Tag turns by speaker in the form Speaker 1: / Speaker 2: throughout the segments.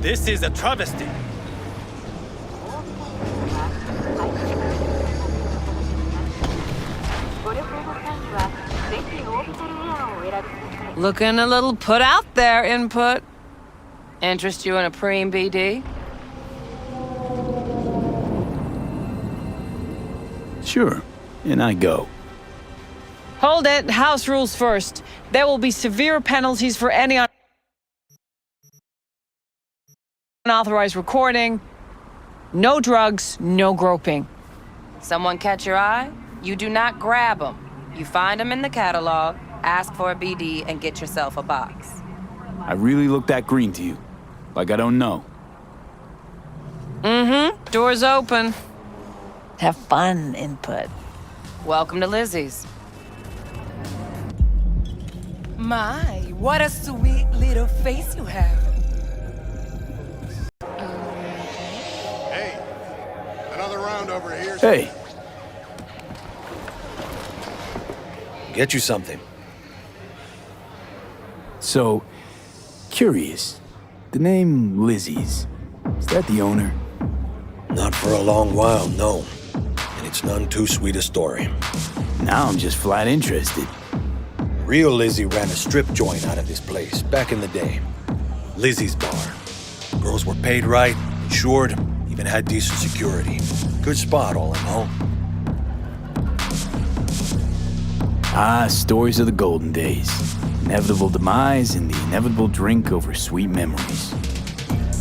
Speaker 1: This is a travesty.
Speaker 2: Looking a little put out there, Input. Interest you in a preem BD?
Speaker 3: Sure, and I go.
Speaker 2: Hold it. House rules first. There will be severe penalties for any unauthorized recording. No drugs, no groping. Someone catch your eye? You do not grab them. You find them in the catalog, ask for a BD, and get yourself a box.
Speaker 3: I really look that green to you. Like I don't know.
Speaker 2: Mm-hmm. Door's open.
Speaker 4: Have fun, Input.
Speaker 2: Welcome to Lizzie's.
Speaker 5: My, what a sweet little face you have.
Speaker 6: Hey, another round over here.
Speaker 3: Hey,
Speaker 7: Get you something.
Speaker 3: so, curious. The name Lizzie's, is that the owner?
Speaker 7: Not for a long while, no. And it's none too sweet a story.
Speaker 3: Now I'm just flat interested.
Speaker 7: Real Lizzie ran a strip joint out of this place back in the day. Lizzie's Bar. Girls were paid right, insured, even had decent security. Good spot, all in all.
Speaker 3: Ah, stories of the golden days. Inevitable demise and the inevitable drink over sweet memories.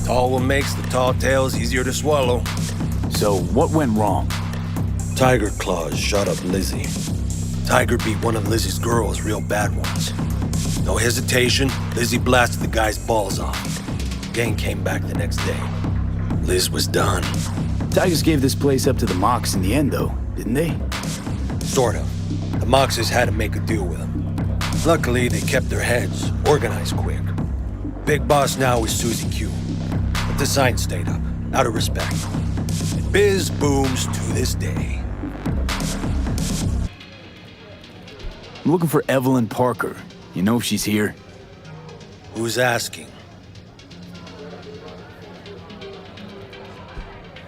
Speaker 7: Tall one makes the tall tales easier to swallow.
Speaker 3: So, what went wrong?
Speaker 7: Tiger Claws shot up Lizzie. Tiger beat one of Lizzie's girls, real bad ones. No hesitation, Lizzie blasted the guy's balls off. Gang came back the next day. Liz was done.
Speaker 3: Tigers gave this place up to the Mox in the end, though, didn't they?
Speaker 7: Sort of. The Moxes had to make a deal with them. Luckily, they kept their heads, organized quick. Big boss now is Susie Q. But the sign stayed up, out of respect. And biz booms to this day.
Speaker 3: I'm looking for Evelyn Parker. You know if she's here?
Speaker 7: Who's asking?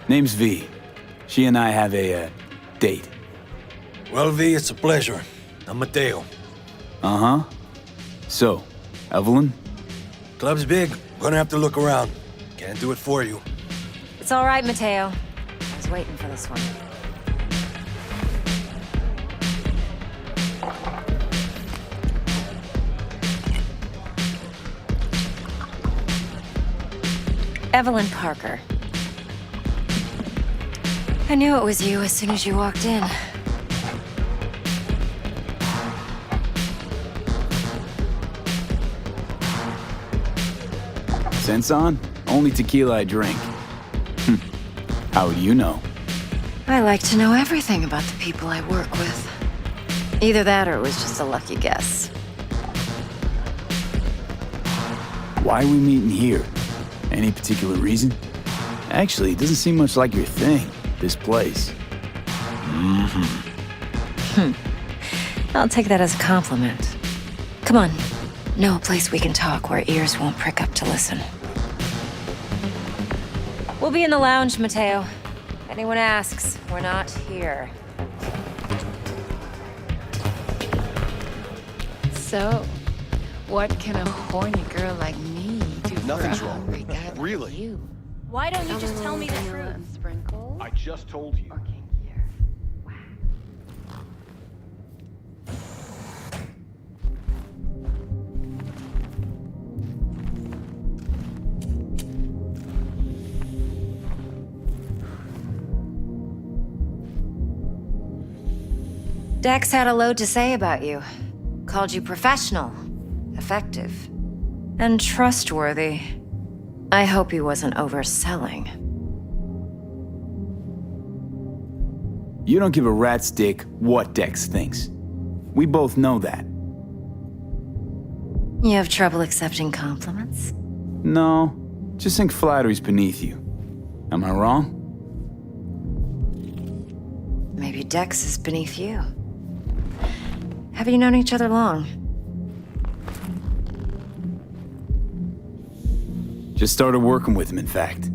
Speaker 3: Name's V. She and I have a, date.
Speaker 7: Well, V, it's a pleasure. I'm Mateo.
Speaker 3: Uh-huh. So, Evelyn?
Speaker 7: Club's big. Gonna have to look around. Can't do it for you.
Speaker 4: It's all right, Mateo. I was waiting for this one. Evelyn Parker. I knew it was you as soon as you walked in.
Speaker 3: Sense on? Only tequila I drink. How would you know?
Speaker 4: I like to know everything about the people I work with. Either that or it was just a lucky guess.
Speaker 3: Why are we meeting here? Any particular reason? Actually, it doesn't seem much like your thing, this place.
Speaker 4: I'll take that as a compliment. Come on. Know a place we can talk where ears won't prick up to listen. We'll be in the lounge, Mateo. If anyone asks, we're not here.
Speaker 5: So, what can a horny girl like me do
Speaker 6: Nothing's
Speaker 5: for a
Speaker 6: wrong.
Speaker 5: hungry guy like
Speaker 6: Really?
Speaker 5: you?
Speaker 8: Why don't you just tell me the truth?
Speaker 5: Sprinkles?
Speaker 6: I just told you.
Speaker 5: Or kinkier?
Speaker 4: Dex had a load to say about you. Called you professional, effective, and trustworthy. I hope he wasn't overselling.
Speaker 3: You don't give a rat's dick what Dex thinks. We both know that.
Speaker 4: You have trouble accepting compliments?
Speaker 3: No, just think flattery's beneath you. Am I wrong?
Speaker 4: Maybe Dex is beneath you. Have you known each other long?
Speaker 3: Just started working with him, in fact.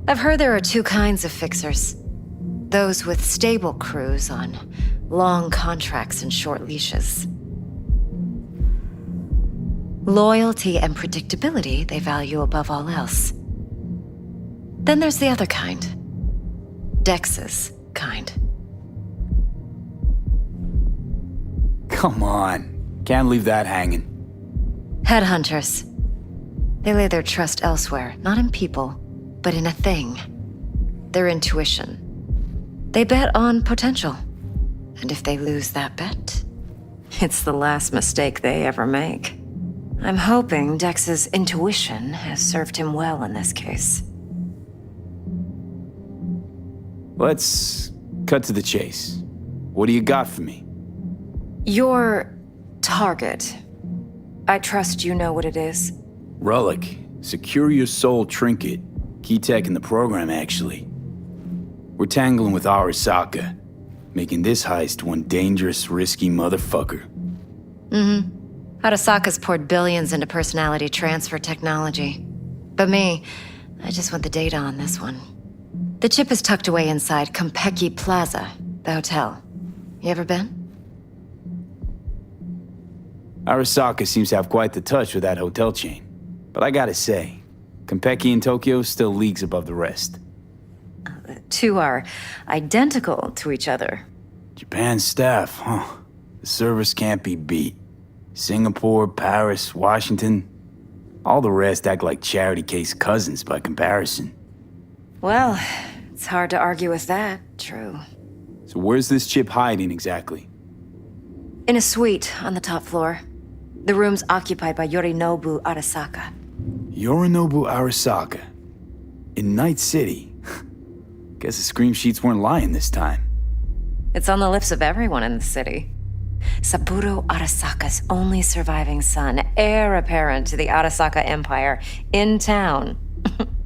Speaker 4: I've heard there are two kinds of fixers. Those with stable crews on long contracts and short leashes. Loyalty and predictability they value above all else. Then there's the other kind. Dex's kind.
Speaker 3: Come on. Can't leave that hanging.
Speaker 4: Headhunters. They lay their trust elsewhere, not in people, but in a thing. Their intuition. They bet on potential. And if they lose that bet, it's the last mistake they ever make. I'm hoping Dex's intuition has served him well in this case.
Speaker 3: Let's cut to the chase. What do you got for me?
Speaker 4: Your target. I trust you know what it is.
Speaker 3: Relic. Secure your soul trinket. Key tech in the program, actually. We're tangling with Arasaka, making this heist one dangerous, risky motherfucker.
Speaker 4: Arasaka's poured billions into personality transfer technology. But me, I just want the data on this one. The chip is tucked away inside Konpeki Plaza, the hotel. You ever been?
Speaker 3: Arasaka seems to have quite the touch with that hotel chain. But I gotta say, Konpeki in Tokyo still leagues above the rest.
Speaker 4: The two are identical to each other.
Speaker 3: Japan staff, huh? The service can't be beat. Singapore, Paris, Washington. All the rest act like charity case cousins by comparison.
Speaker 4: Well, it's hard to argue with that, true.
Speaker 3: So where's this chip hiding exactly?
Speaker 4: In a suite on the top floor. The room's occupied by Yorinobu Arasaka.
Speaker 3: Yorinobu Arasaka. In Night City. Guess the scream sheets weren't lying this time.
Speaker 4: It's on the lips of everyone in the city. Saburo Arasaka's only surviving son, heir apparent to the Arasaka Empire, in town.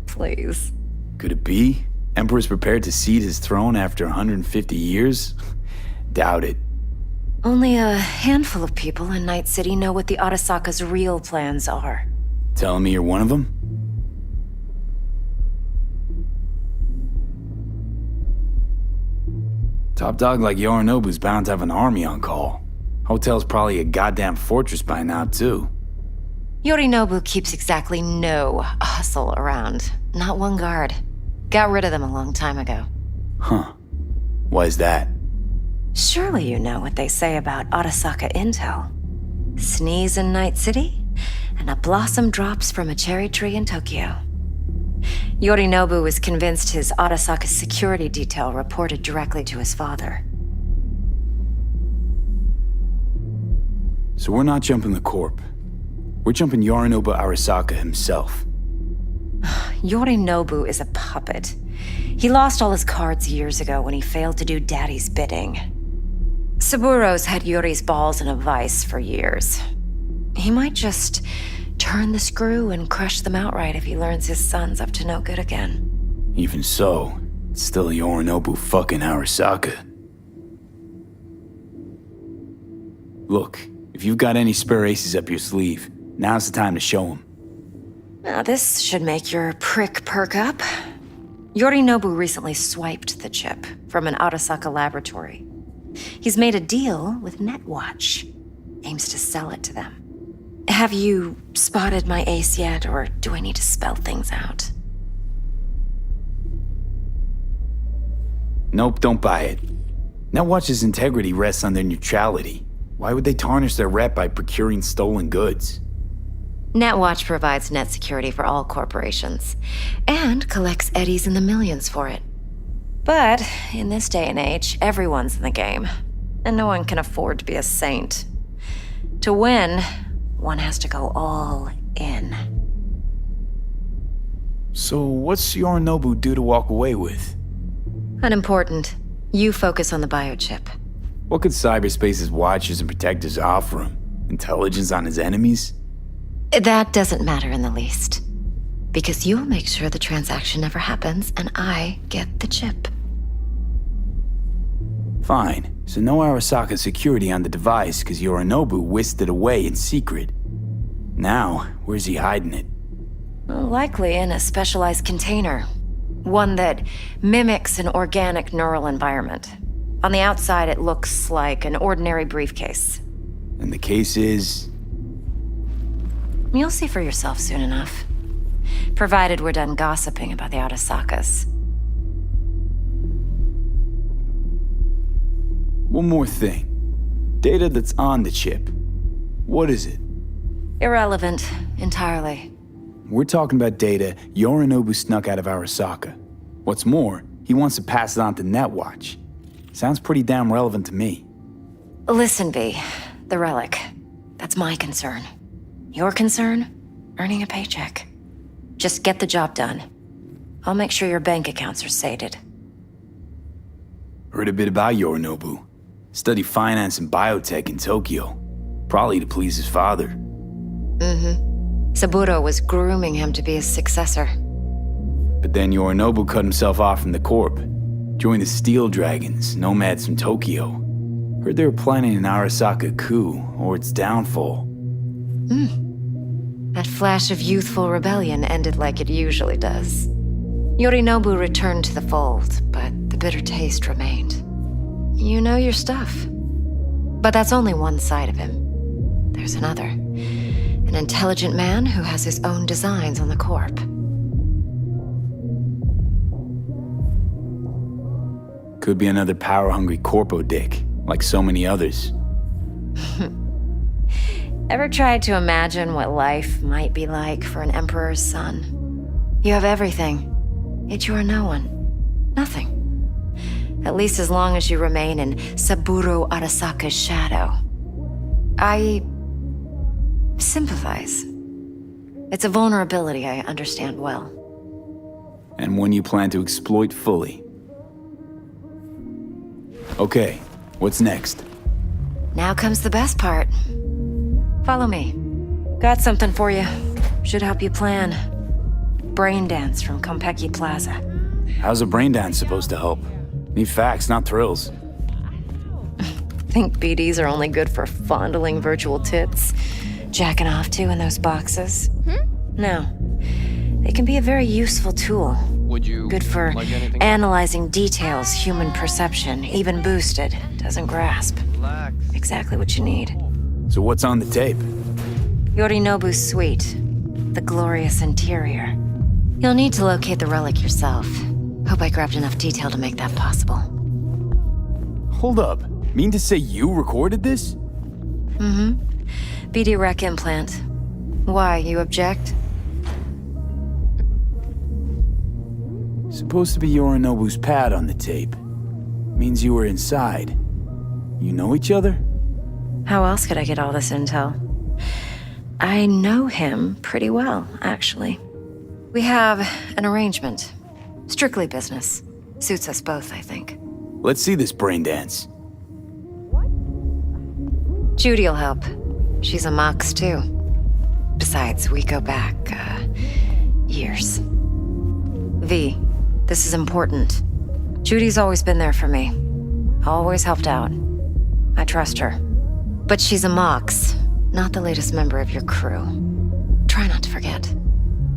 Speaker 4: Please.
Speaker 3: Could it be? Emperor's prepared to cede his throne after 150 years? Doubt it.
Speaker 4: Only a handful of people in Night City know what the Arasaka's real plans are.
Speaker 3: Telling me you're one of them? Top dog like Yorinobu's bound to have an army on call. Hotel's probably a goddamn fortress by now, too.
Speaker 4: Yorinobu keeps exactly no hustle around. Not one guard. Got rid of them a long time ago.
Speaker 3: Huh. Why is that?
Speaker 4: Surely you know what they say about Arasaka intel. Sneeze in Night City, and a blossom drops from a cherry tree in Tokyo. Yorinobu was convinced his Arasaka's security detail reported directly to his father.
Speaker 3: So we're not jumping the Corp. We're jumping Yorinobu Arasaka himself.
Speaker 4: Yorinobu is a puppet. He lost all his cards years ago when he failed to do Daddy's bidding. Saburo's had Yuri's balls in a vice for years. He might just turn the screw and crush them outright if he learns his son's up to no good again.
Speaker 3: Even so, it's still Yorinobu fucking Arasaka. Look, if you've got any spare aces up your sleeve, now's the time to show them.
Speaker 4: Now this should make your prick perk up. Yorinobu recently swiped the chip from an Arasaka laboratory. He's made a deal with Netwatch. Aims to sell it to them. Have you spotted my ace yet, or do I need to spell things out?
Speaker 3: Nope, don't buy it. Netwatch's integrity rests on their neutrality. Why would they tarnish their rep by procuring stolen goods?
Speaker 4: Netwatch provides net security for all corporations, and collects eddies in the millions for it. But in this day and age, everyone's in the game, and no one can afford to be a saint. To win, one has to go all in.
Speaker 3: So what's Yorinobu due to walk away with?
Speaker 4: Unimportant. You focus on the biochip.
Speaker 3: What could cyberspace's watchers and protectors offer him? Intelligence on his enemies?
Speaker 4: That doesn't matter in the least. Because you'll make sure the transaction never happens, and I get the chip.
Speaker 3: Fine. So no Arasaka security on the device because Yorinobu whisked it away in secret. Now, where's he hiding it?
Speaker 4: Likely in a specialized container. One that mimics an organic neural environment. On the outside, it looks like an ordinary briefcase.
Speaker 3: And the case is...
Speaker 4: You'll see for yourself soon enough. Provided we're done gossiping about the Arasakas.
Speaker 3: One more thing. Data that's on the chip. What is it?
Speaker 4: Irrelevant, entirely.
Speaker 3: We're talking about data Yorinobu snuck out of Arasaka. What's more, he wants to pass it on to Netwatch. Sounds pretty damn relevant to me.
Speaker 4: Listen, V. The relic. That's my concern. Your concern? Earning a paycheck. Just get the job done. I'll make sure your bank accounts are sated.
Speaker 3: Heard a bit about Yorinobu. Studied finance and biotech in Tokyo. Probably to please his father.
Speaker 4: Saburo was grooming him to be his successor.
Speaker 3: But then Yorinobu cut himself off from the Corp. Joined the Steel Dragons, nomads from Tokyo. Heard they were planning an Arasaka coup, or its downfall.
Speaker 4: That flash of youthful rebellion ended like it usually does. Yorinobu returned to the fold, but the bitter taste remained. You know your stuff. But that's only one side of him. There's another. An intelligent man who has his own designs on the Corp.
Speaker 3: Could be another power-hungry corpo dick, like so many others.
Speaker 4: Ever tried to imagine what life might be like for an emperor's son? You have everything, yet you are no one. Nothing. At least as long as you remain in Saburo Arasaka's shadow. I sympathize. It's a vulnerability I understand well.
Speaker 3: And one you plan to exploit fully. Okay, what's next?
Speaker 4: Now comes the best part. Follow me. Got something for you. Should help you plan. Brain dance from Konpeki Plaza.
Speaker 3: How's a brain dance supposed to help? Need facts, not thrills.
Speaker 4: Think BDs are only good for fondling virtual tits? Jacking off to in those boxes? No. They can be a very useful tool.
Speaker 1: Would you
Speaker 4: Good for
Speaker 1: like anything?
Speaker 4: analyzing details human perception, even boosted, doesn't grasp.
Speaker 1: Relax.
Speaker 4: Exactly what you need.
Speaker 3: So what's on the tape?
Speaker 4: Yorinobu's suite. The glorious interior. You'll need to locate the relic yourself. Hope I grabbed enough detail to make that possible.
Speaker 3: Hold up. Mean to say you recorded this?
Speaker 4: BD rec implant. Why, you object?
Speaker 3: Supposed to be Yorinobu's pad on the tape. Means you were inside. You know each other?
Speaker 4: How else could I get all this intel? I know him pretty well, actually. We have an arrangement. Strictly business. Suits us both, I think.
Speaker 3: Let's see this brain dance.
Speaker 4: Judy'll help. She's a Mox, too. Besides, we go back, years. V, this is important. Judy's always been there for me. Always helped out. I trust her. But she's a Mox, not the latest member of your crew. Try not to forget.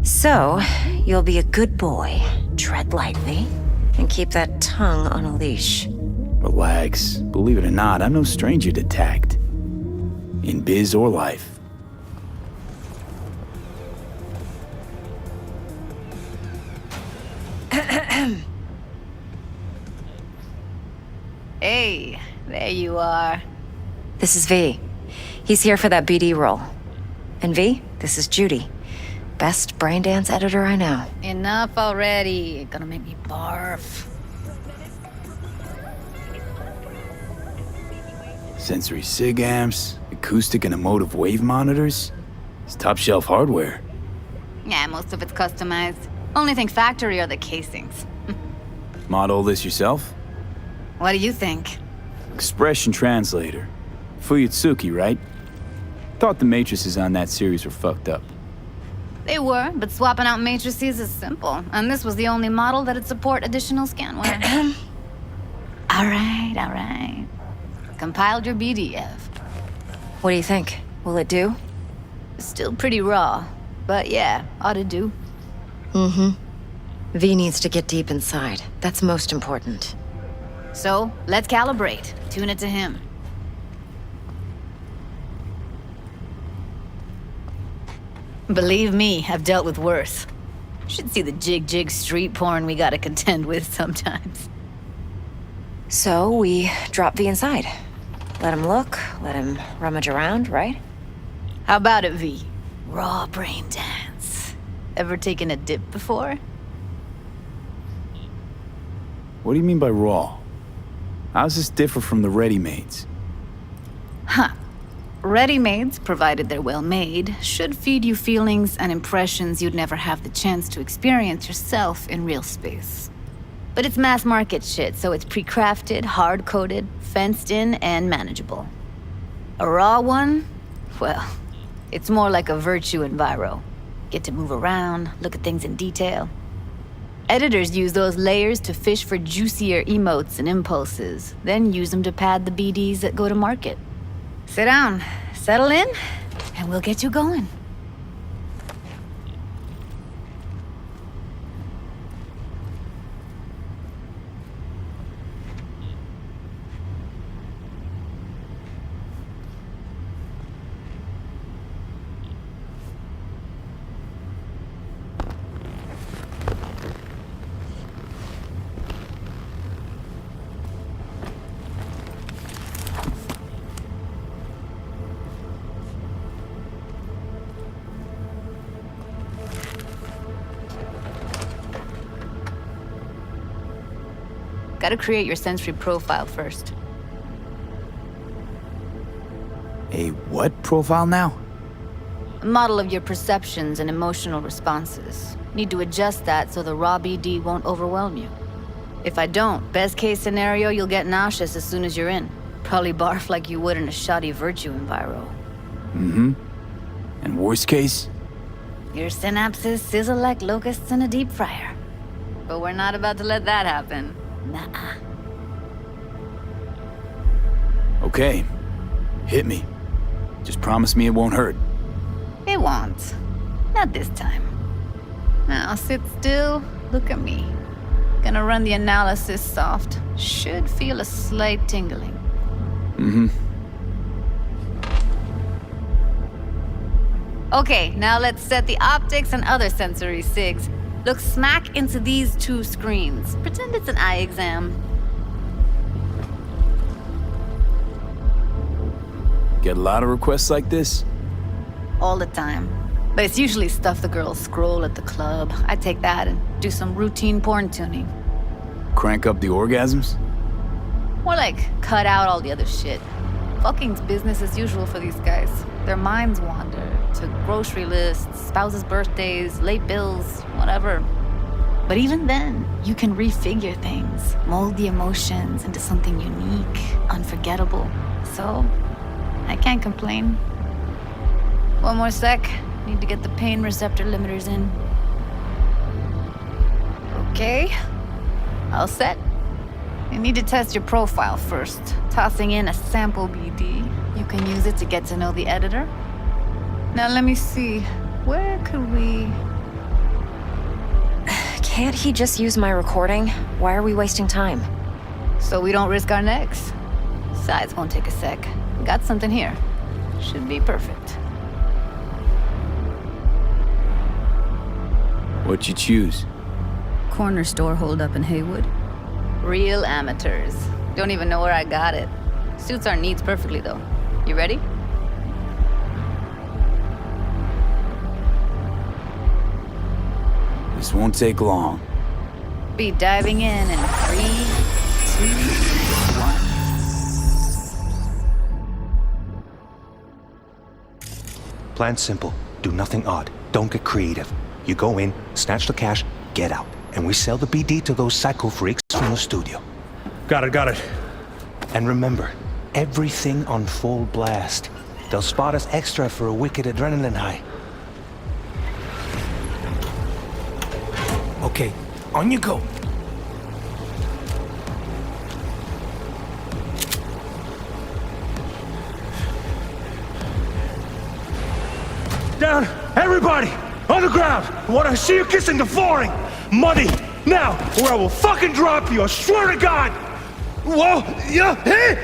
Speaker 4: So, you'll be a good boy, tread lightly, and keep that tongue on a leash.
Speaker 3: Relax. Believe it or not, I'm no stranger to tact. In biz or life.
Speaker 5: Hey, there you are.
Speaker 4: This is V. He's here for that BD role. And V, this is Judy. Best brain dance editor I know.
Speaker 8: Enough already. Gonna make me barf.
Speaker 3: Sensory sig amps, acoustic and emotive wave monitors. It's top shelf hardware.
Speaker 8: Yeah, most of it's customized. Only thing factory are the casings.
Speaker 3: Model this yourself?
Speaker 8: What do you think?
Speaker 3: Expression translator. Fuyutsuki, right? Thought the matrices on that series were fucked up.
Speaker 8: They were, but swapping out matrices is simple. And this was the only model that'd support additional scanware. all right. Compiled your BDF.
Speaker 4: What do you think? Will it do?
Speaker 8: Still pretty raw. But yeah, ought to do.
Speaker 4: V needs to get deep inside. That's most important.
Speaker 8: So, let's calibrate. Tune it to him. Believe me, I've dealt with worse. Should see the jig street porn we gotta contend with sometimes.
Speaker 4: So we drop V inside. Let him look, let him rummage around, right?
Speaker 8: How about it, V? Raw brain dance. Ever taken a dip before?
Speaker 3: What do you mean by raw? How's this differ from the ready-mades?
Speaker 8: Ready-mades, provided they're well made, should feed you feelings and impressions you'd never have the chance to experience yourself in real space. But it's mass market shit, so it's pre-crafted, hard-coded, fenced in, and manageable. A raw one? Well, it's more like a virtue enviro. Get to move around, look at things in detail. Editors use those layers to fish for juicier emotes and impulses, then use them to pad the BDs that go to market. Sit down, settle in, and we'll get you going. Gotta create your sensory profile first.
Speaker 3: A what profile now?
Speaker 8: A model of your perceptions and emotional responses. Need to adjust that so the raw BD won't overwhelm you. If I don't, best case scenario, you'll get nauseous as soon as you're in. Probably barf like you would in a shoddy virtue enviro.
Speaker 3: And worst case?
Speaker 8: Your synapses sizzle like locusts in a deep fryer. But we're not about to let that happen. Nuh-uh.
Speaker 3: Okay. Hit me. Just promise me it won't hurt.
Speaker 8: It won't. Not this time. Now sit still, look at me. Gonna run the analysis soft. Should feel a slight tingling. Okay, now let's set the optics and other sensory sigs. Look smack into these two screens. Pretend it's an eye exam.
Speaker 3: Get a lot of requests like this?
Speaker 8: All the time. But it's usually stuff the girls scroll at the club. I take that and do some routine porn tuning.
Speaker 3: Crank up the orgasms?
Speaker 8: More like cut out all the other shit. Fucking's business as usual for these guys. Their minds wander to grocery lists, spouses' birthdays, late bills, whatever. But even then, you can refigure things, mold the emotions into something unique, unforgettable. So, I can't complain. One more sec. Need to get the pain receptor limiters in. Okay. All set. You need to test your profile first. Tossing in a sample BD. You can use it to get to know the editor. Now let me see. Where could we...
Speaker 4: Can't he just use my recording? Why are we wasting time?
Speaker 8: So we don't risk our necks. Besides, won't take a sec. Got something here. Should be perfect.
Speaker 3: What'd you choose?
Speaker 8: Corner store holdup in Haywood. Real amateurs. Don't even know where I got it. Suits our needs perfectly, though. You ready?
Speaker 3: This won't take long.
Speaker 8: Be diving in 3, 2, 1.
Speaker 1: Plan simple. Do nothing odd. Don't get creative. You go in, snatch the cash, get out. And we sell the BD to those psycho freaks from the studio.
Speaker 7: Got it.
Speaker 1: And remember, everything on full blast. They'll spot us extra for a wicked adrenaline high.
Speaker 7: Okay, on you go. Down, everybody!
Speaker 1: On the ground! I want to see you kissing the flooring! Money! Now, or I will fucking drop you, I swear to God! Whoa! Yeah! Hey!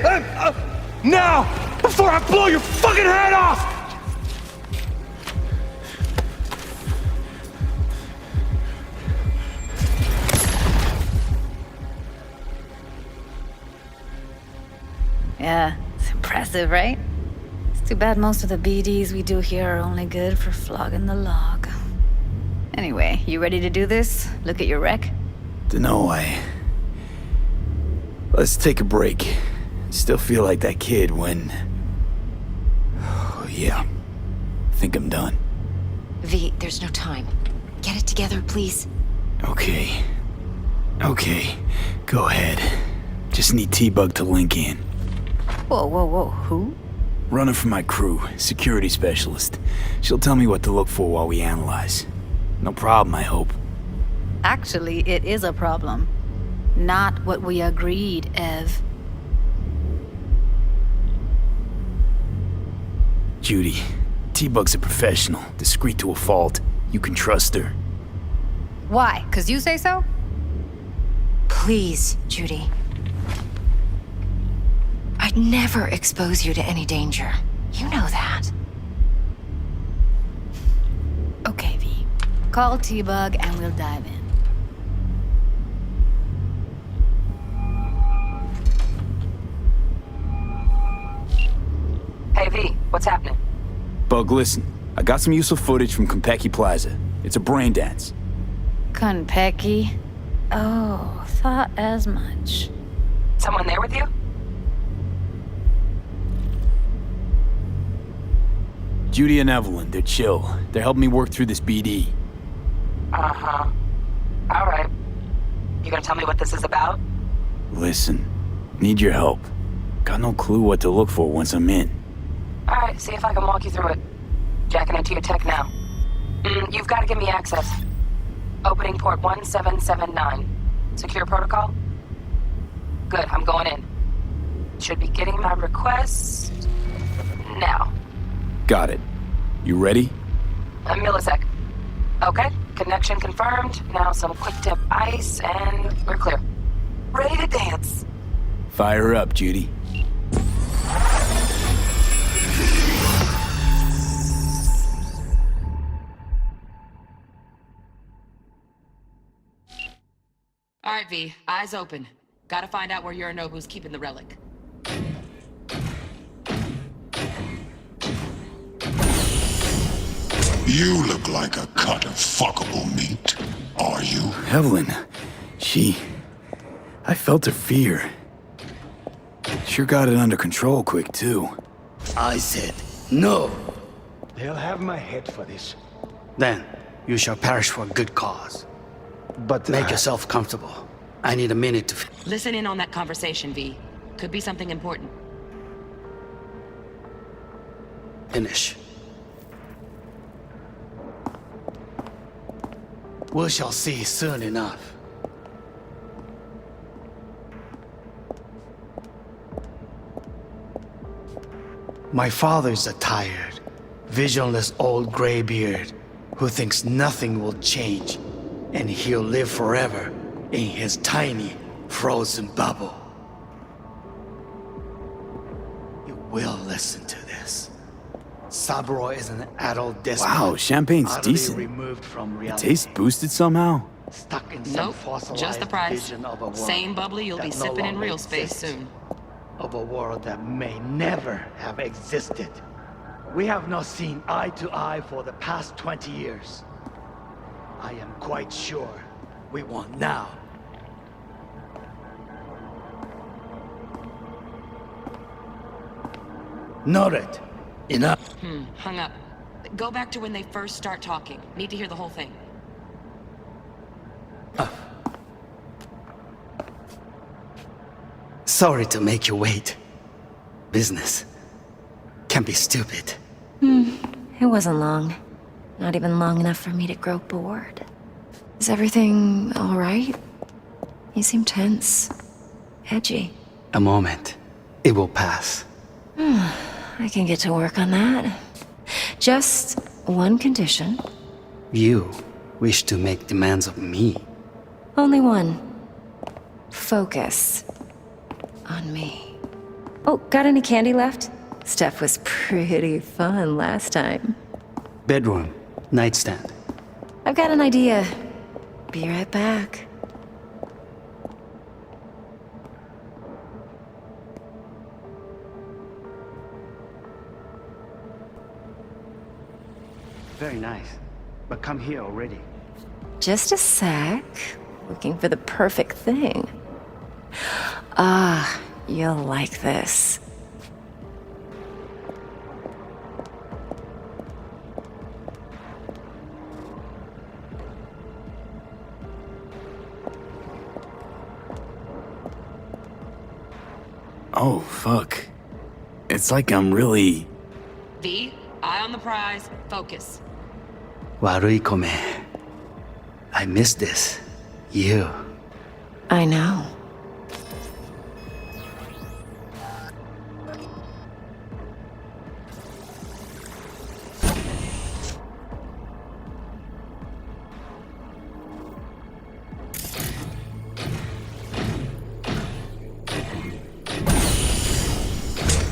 Speaker 1: Now! Before I blow your fucking head off!
Speaker 8: Yeah, it's impressive, right? It's too bad most of the BDs we do here are only good for flogging the log. Anyway, you ready to do this? Look at your wreck?
Speaker 3: Dunno, Let's take a break. Still feel like that kid when... Oh, yeah. Think I'm done.
Speaker 4: V, there's no time. Get it together, please.
Speaker 3: Okay. Okay. Go ahead. Just need T-Bug to link in.
Speaker 8: Whoa, whoa, whoa, who?
Speaker 3: Running for my crew, security specialist. She'll tell me what to look for while we analyze. No problem, I hope.
Speaker 8: Actually, it is a problem. Not what we agreed, Ev.
Speaker 3: Judy, T-Bug's a professional, discreet to a fault. You can trust her.
Speaker 8: Why? 'Cause you say so?
Speaker 4: Please, Judy. I'd never expose you to any danger. You know that.
Speaker 8: Okay, V. Call T-Bug and we'll dive in.
Speaker 2: Hey, V, what's happening?
Speaker 3: Bug, listen. I got some useful footage from Konpeki Plaza. It's a brain dance.
Speaker 8: Konpeki? Oh, thought as much.
Speaker 2: Someone there with you?
Speaker 3: Judy and Evelyn, they're chill. They're helping me work through this BD.
Speaker 2: Uh-huh. All right. You gonna tell me what this is about?
Speaker 3: Listen, need your help. Got no clue what to look for once I'm in.
Speaker 2: All right, see if I can walk you through it. Jacking into your tech now. You've got to give me access. Opening port 1779. Secure protocol? Good, I'm going in. Should be getting my request now.
Speaker 3: Got it. You ready?
Speaker 2: A millisec. Okay, connection confirmed. Now some quick tip ice and we're clear. Ready to dance.
Speaker 3: Fire up, Judy.
Speaker 2: All right, V, eyes open. Gotta find out where Yorinobu's keeping the relic.
Speaker 6: You look like a cut of fuckable meat. Are you?
Speaker 3: Evelyn, I felt her fear. Sure got it under control quick, too.
Speaker 9: I said no.
Speaker 1: They'll have my head for this.
Speaker 9: Then you shall perish for a good cause.
Speaker 1: But
Speaker 9: Make yourself comfortable. I need a minute to
Speaker 2: Listen in on that conversation, V. Could be something important.
Speaker 9: finish. We shall see soon enough. My father's a tired, visionless old graybeard who thinks nothing will change, and he'll live forever in his tiny, frozen bubble. You will listen to this. Saburo is an adult despot.
Speaker 3: Wow, champagne's
Speaker 9: utterly
Speaker 3: decent.
Speaker 9: removed from
Speaker 3: The
Speaker 9: reality.
Speaker 3: taste boosted somehow?
Speaker 9: Stuck in some
Speaker 2: Nope,
Speaker 9: fossilized
Speaker 2: just the price.
Speaker 9: vision of a world
Speaker 2: Same bubbly you'll be
Speaker 9: that no
Speaker 2: sipping in
Speaker 9: longer
Speaker 2: real space
Speaker 9: exists.
Speaker 2: soon.
Speaker 9: Of a world that may never have existed. We have not seen eye to eye for the past 20 years. I am quite sure we want now. Noted. Enough.
Speaker 2: Hung up. Go back to when they first start talking. Need to hear the whole thing.
Speaker 9: Sorry to make you wait. Business can be stupid.
Speaker 4: It wasn't long. Not even long enough for me to grow bored. Is everything all right? You seem tense. Edgy.
Speaker 9: A moment. It will pass.
Speaker 4: I can get to work on that. Just one condition.
Speaker 9: You wish to make demands of me.
Speaker 4: Only one. Focus. On me. Oh, got any candy left? Stuff was pretty fun last time.
Speaker 9: Bedroom, nightstand.
Speaker 4: I've got an idea. Be right back.
Speaker 9: Very nice. But come here already.
Speaker 4: Just a sec. Looking for the perfect thing. Ah, you'll like this.
Speaker 3: Oh, fuck. It's like I'm really...
Speaker 2: V, eye on the prize. Focus.
Speaker 9: Warui kome. I miss this. You.
Speaker 4: I know.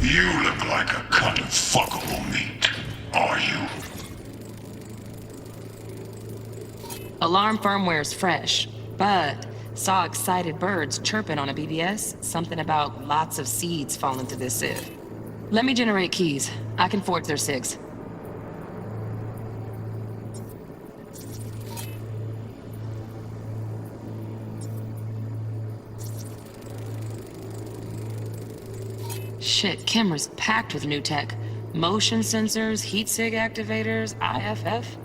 Speaker 6: You look like a cut of fuckable meat. Are you?
Speaker 2: Alarm firmware's fresh, but saw excited birds chirping on a BBS. Something about lots of seeds falling to this sieve. Let me generate keys. I can forge their SIGs. Shit, camera's packed with new tech. Motion sensors, heat sig activators, IFF.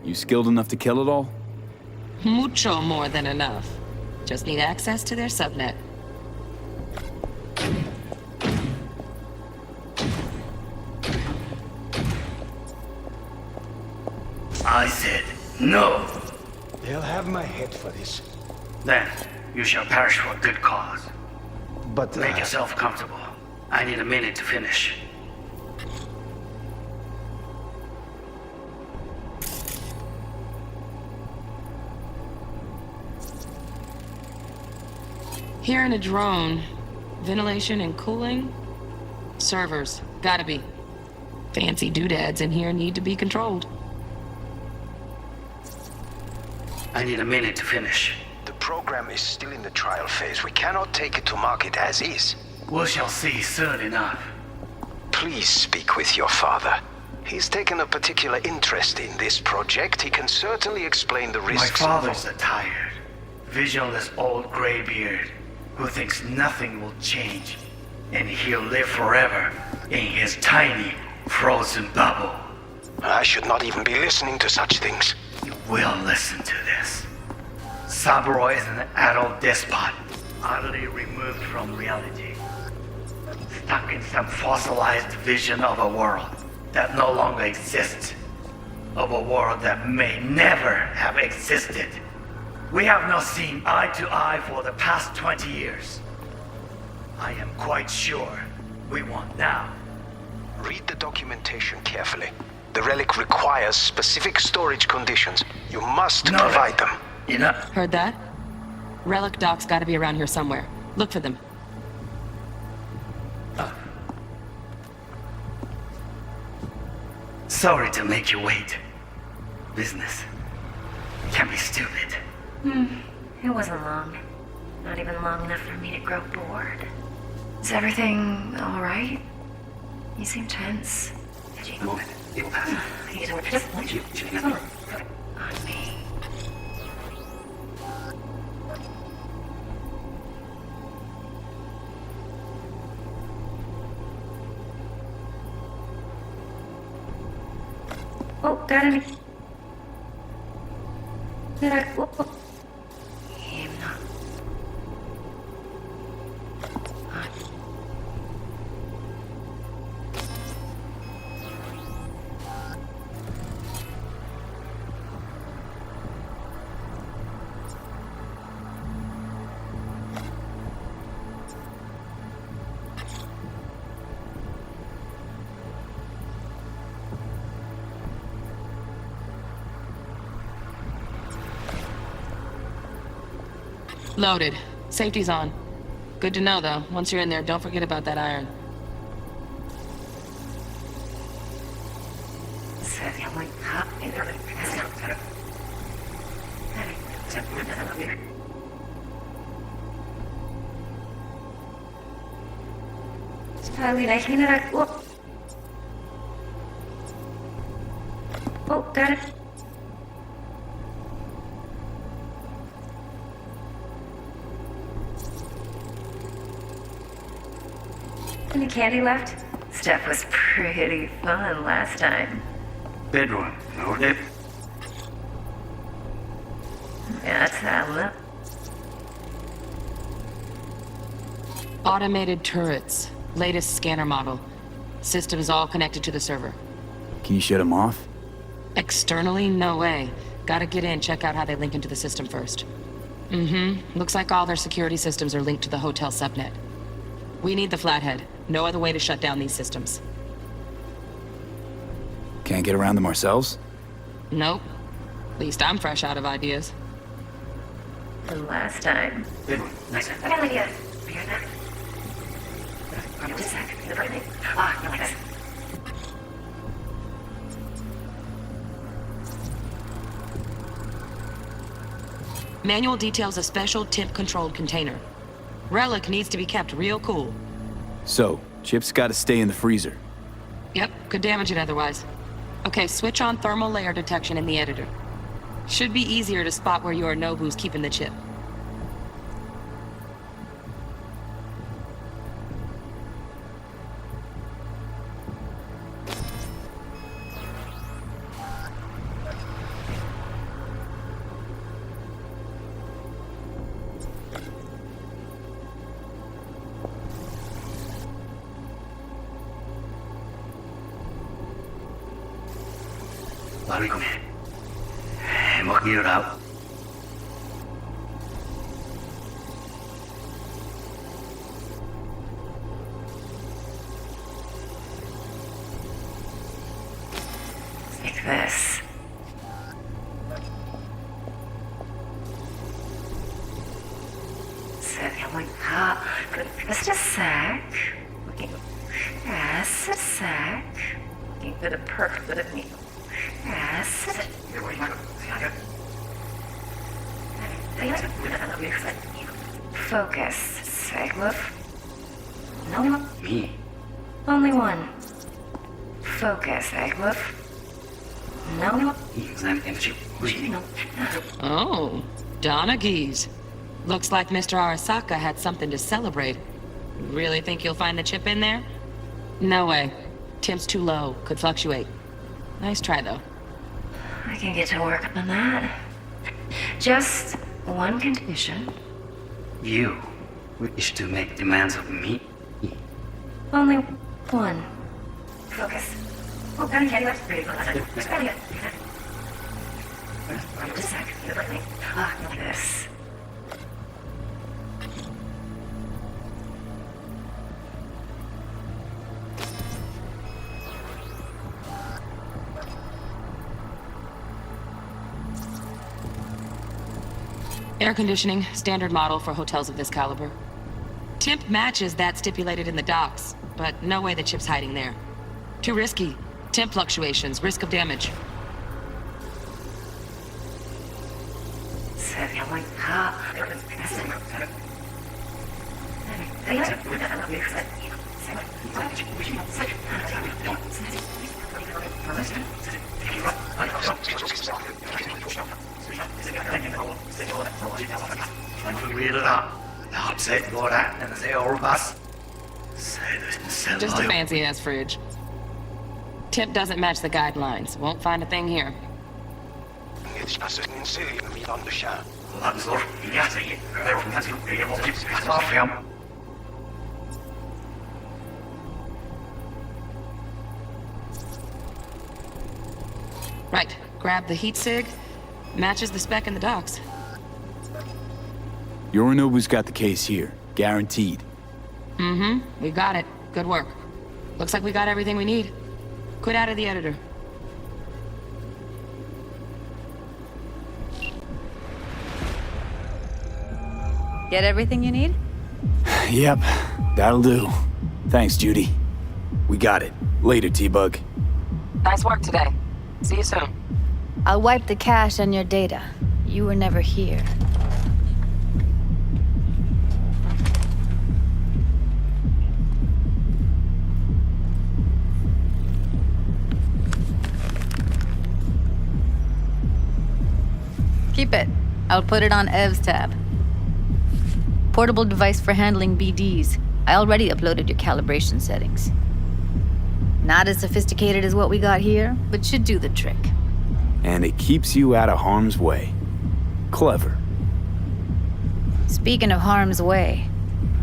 Speaker 3: You skilled enough to kill it all?
Speaker 2: Mucho more than enough. Just need access to their subnet.
Speaker 9: I said no.
Speaker 1: They'll have my head for this.
Speaker 9: Then you shall perish for a good cause.
Speaker 1: But
Speaker 9: Make yourself comfortable. I need a minute to finish.
Speaker 2: Here in a drone, ventilation and cooling? Servers, gotta be. Fancy doodads in here need to be controlled.
Speaker 9: I need a minute to finish.
Speaker 10: The program is still in the trial phase. We cannot take it to market as is.
Speaker 9: We shall see soon enough.
Speaker 10: Please speak with your father. He's taken a particular interest in this project. He can certainly explain the
Speaker 9: My
Speaker 10: risks.
Speaker 9: father's a tired, visionless old graybeard who thinks nothing will change, and he'll live forever in his tiny, frozen bubble.
Speaker 10: I should not even be listening to such things.
Speaker 9: You will listen to this. Saburo is an adult despot, utterly removed from reality. Stuck in some fossilized vision of a world that no longer exists. Of a world that may never have existed. We have not seen eye to eye for the past 20 years. I am quite sure we won't now.
Speaker 10: Read the documentation carefully. The relic requires specific storage conditions. You must provide them.
Speaker 9: Enough.
Speaker 2: Heard that? Relic docs gotta be around here somewhere. Look for them.
Speaker 9: Sorry to make you wait. Business can be stupid.
Speaker 4: It wasn't long. Not even long enough for me to grow bored. Is everything all right? You seem tense. On me. Oh, got any? Did I? Oh. I'm not.
Speaker 2: Loaded. Safety's on. Good to know, though. Once you're in there, don't forget about that iron.
Speaker 4: Oh, got it. Any candy left? Stuff was pretty fun last time.
Speaker 9: Bedroom, no dip.
Speaker 4: That's how.
Speaker 2: Automated turrets. Latest scanner model. Systems all connected to the server.
Speaker 3: Can you shut them off?
Speaker 2: Externally, no way. Gotta get in, check out how they link into the system first. Looks like all their security systems are linked to the hotel subnet. We need the Flathead. No other way to shut down these systems.
Speaker 3: Can't get around them ourselves?
Speaker 2: Nope. At least I'm fresh out of ideas.
Speaker 4: The last time.
Speaker 9: Bedroom, nice.
Speaker 4: I got an idea. You hear that? Just a sec. You like this.
Speaker 2: Manual details a special temp-controlled container. Relic needs to be kept real cool.
Speaker 3: So, chips gotta stay in the freezer.
Speaker 2: Yep, could damage it otherwise. Okay, switch on thermal layer detection in the editor. Should be easier to spot where Yorinobu's keeping the chip.
Speaker 9: Mất nhiều đâu.
Speaker 4: Like this. Just a sec. Just a sec. Looking for the perfect bit of meat. Yes. Focus, Segmov. No.
Speaker 9: Me.
Speaker 4: Only one. Focus, Segmov. No.
Speaker 2: Oh, Donaghy's. Looks like Mr. Arasaka had something to celebrate. Really think you'll find the chip in there? No way. Temp's too low. Could fluctuate. Nice try, though.
Speaker 4: I can get to work on that. Just one condition.
Speaker 9: You wish to make demands of me?
Speaker 4: Only one. Focus. Oh, gotta get left. Just a sec. Like this.
Speaker 2: Air conditioning, standard model for hotels of this caliber. Temp matches that stipulated in the docs, but no way the chip's hiding there. Too risky. Temp fluctuations, risk of damage. Just a fancy-ass fridge. Temp doesn't match the guidelines. Won't find a thing here. Right. Grab the heat sig. Matches the spec in the docs.
Speaker 3: Yorinobu's got the case here. Guaranteed.
Speaker 2: We got it. Good work. Looks like we got everything we need. Quit out of the editor.
Speaker 8: Get everything you need?
Speaker 3: Yep, that'll do. Thanks, Judy. We got it. Later, T-Bug.
Speaker 2: Nice work today. See you soon.
Speaker 8: I'll wipe the cache and your data. You were never here. Keep it. I'll put it on Ev's tab. Portable device for handling BDs. I already uploaded your calibration settings. Not as sophisticated as what we got here, but should do the trick.
Speaker 3: And it keeps you out of harm's way. Clever.
Speaker 8: Speaking of harm's way,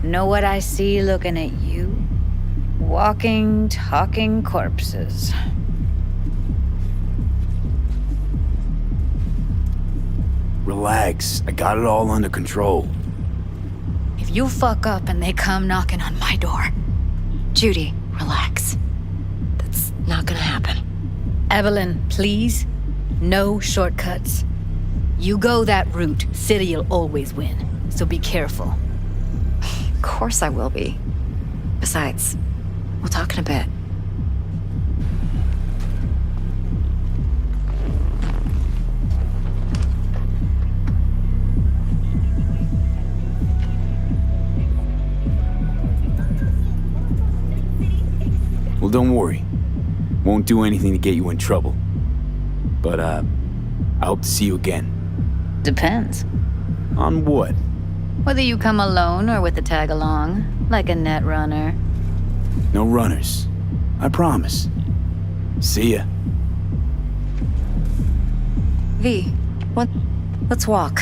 Speaker 8: know what I see looking at you? Walking, talking corpses.
Speaker 3: Relax. I got it all under control.
Speaker 8: If you fuck up and they come knocking on my door.
Speaker 4: Judy, relax. That's not gonna happen.
Speaker 8: Evelyn, please. No shortcuts. You go that route, City'll always win. So be careful.
Speaker 4: Of course I will be. Besides, we'll talk in a bit.
Speaker 3: Well, don't worry. Won't do anything to get you in trouble. But, I hope to see you again.
Speaker 8: Depends.
Speaker 3: On what?
Speaker 8: Whether you come alone or with the tag along, like a net runner.
Speaker 3: No runners. I promise. See ya.
Speaker 4: V, what? Let's walk.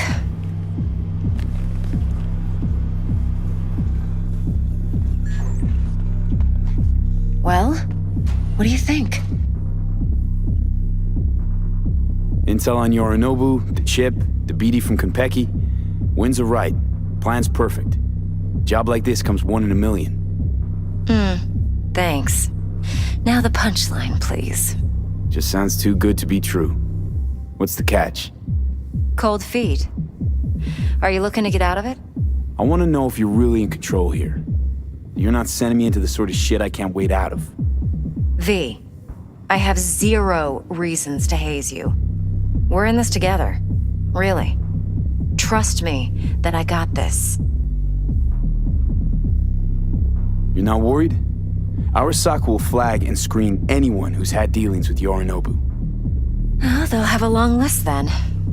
Speaker 4: Well, what do you think?
Speaker 3: Intel on Yorinobu, the chip, the BD from Konpeki. Winds are right. Plan's perfect. Job like this comes 1 in a million.
Speaker 4: Thanks. Now the punchline, please.
Speaker 3: Just sounds too good to be true. What's the catch?
Speaker 4: Cold feet. Are you looking to get out of it?
Speaker 3: I want to know if you're really in control here. You're not sending me into the sort of shit I can't wait out of.
Speaker 4: V, I have 0 reasons to haze you. We're in this together. Really. Trust me that I got this.
Speaker 3: You're not worried? Arasaka will flag and screen anyone who's had dealings with Yorinobu.
Speaker 4: Oh, they'll have a long list then.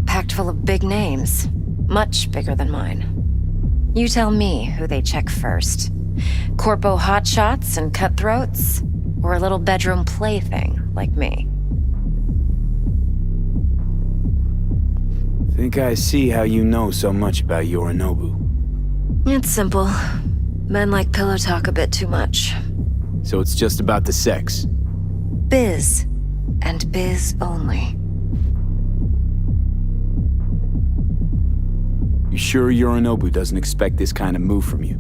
Speaker 4: Packed full of big names. Much bigger than mine. You tell me who they check first. Corpo hotshots and cutthroats? Or a little bedroom plaything like me?
Speaker 3: Think I see how you know so much about Yorinobu.
Speaker 4: It's simple. Men like pillow talk a bit too much.
Speaker 3: So it's just about the sex.
Speaker 4: Biz. And biz only.
Speaker 3: You sure Yorinobu doesn't expect this kind of move from you?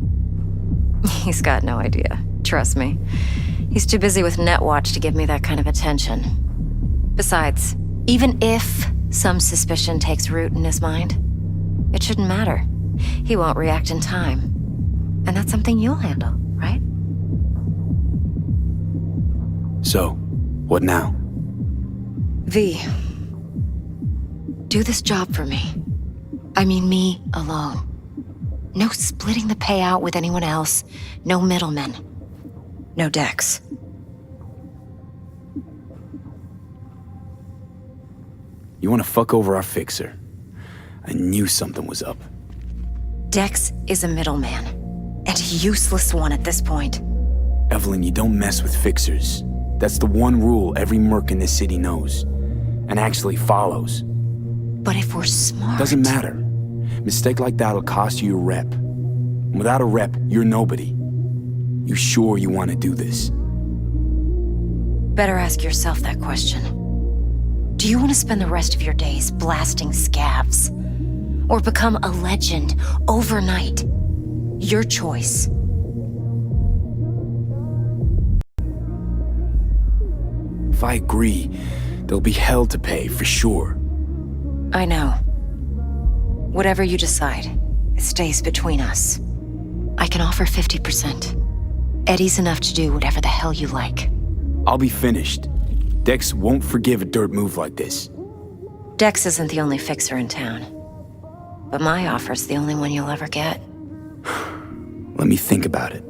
Speaker 4: He's got no idea. Trust me. He's too busy with Netwatch to give me that kind of attention. Besides, even if some suspicion takes root in his mind, it shouldn't matter. He won't react in time. And that's something you'll handle, right?
Speaker 3: So, what now?
Speaker 4: V, do this job for me. I mean me alone. No splitting the payout with anyone else. No middlemen. No Dex.
Speaker 3: You want to fuck over our fixer? I knew something was up.
Speaker 4: Dex is a middleman. And a useless one at this point.
Speaker 3: Evelyn, you don't mess with fixers. That's the one rule every merc in this city knows. And actually follows.
Speaker 4: But if we're smart...
Speaker 3: Doesn't matter. Mistake like that'll cost you your rep. Without a rep, you're nobody. You sure you want to do this?
Speaker 4: Better ask yourself that question. Do you want to spend the rest of your days blasting scavs? Or become a legend overnight? Your choice.
Speaker 3: If I agree, there'll be hell to pay, for sure.
Speaker 4: I know. Whatever you decide, It stays between us. I can offer 50%. Eddie's enough to do whatever the hell you like.
Speaker 3: I'll be finished. Dex won't forgive a dirt move like this.
Speaker 4: Dex isn't the only fixer in town. But my offer's the only one you'll ever get.
Speaker 3: Let me think about it.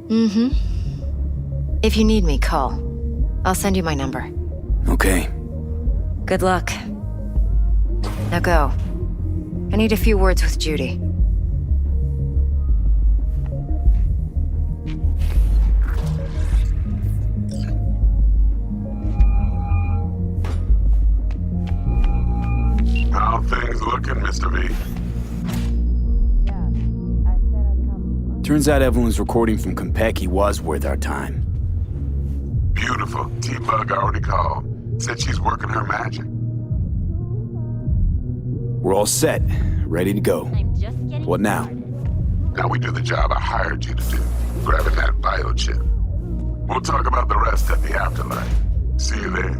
Speaker 4: Mm-hmm. If you need me, call. I'll send you my number.
Speaker 3: Okay.
Speaker 4: Good luck. Now go. I need a few words with Judy.
Speaker 6: How things looking, Mr. V?
Speaker 3: Turns out Evelyn's recording from Konpeki was worth our time.
Speaker 6: Beautiful. T-Bug already called. Said she's working her magic.
Speaker 3: We're all set, ready to go. What now?
Speaker 6: Now we do the job I hired you to do, grabbing that biochip. We'll talk about the rest at the afterlife. See you there.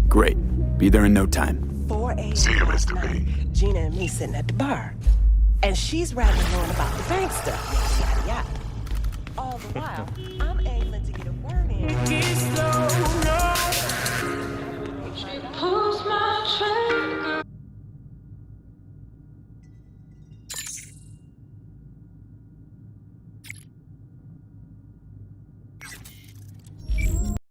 Speaker 3: Great. Be there in no time.
Speaker 11: 4 a.m.
Speaker 6: See you, Mr.
Speaker 11: last
Speaker 6: B.
Speaker 11: night, Gina and me sitting at the bar. And she's rattling on about the bank stuff, yada, yada, yada. All the while, I'm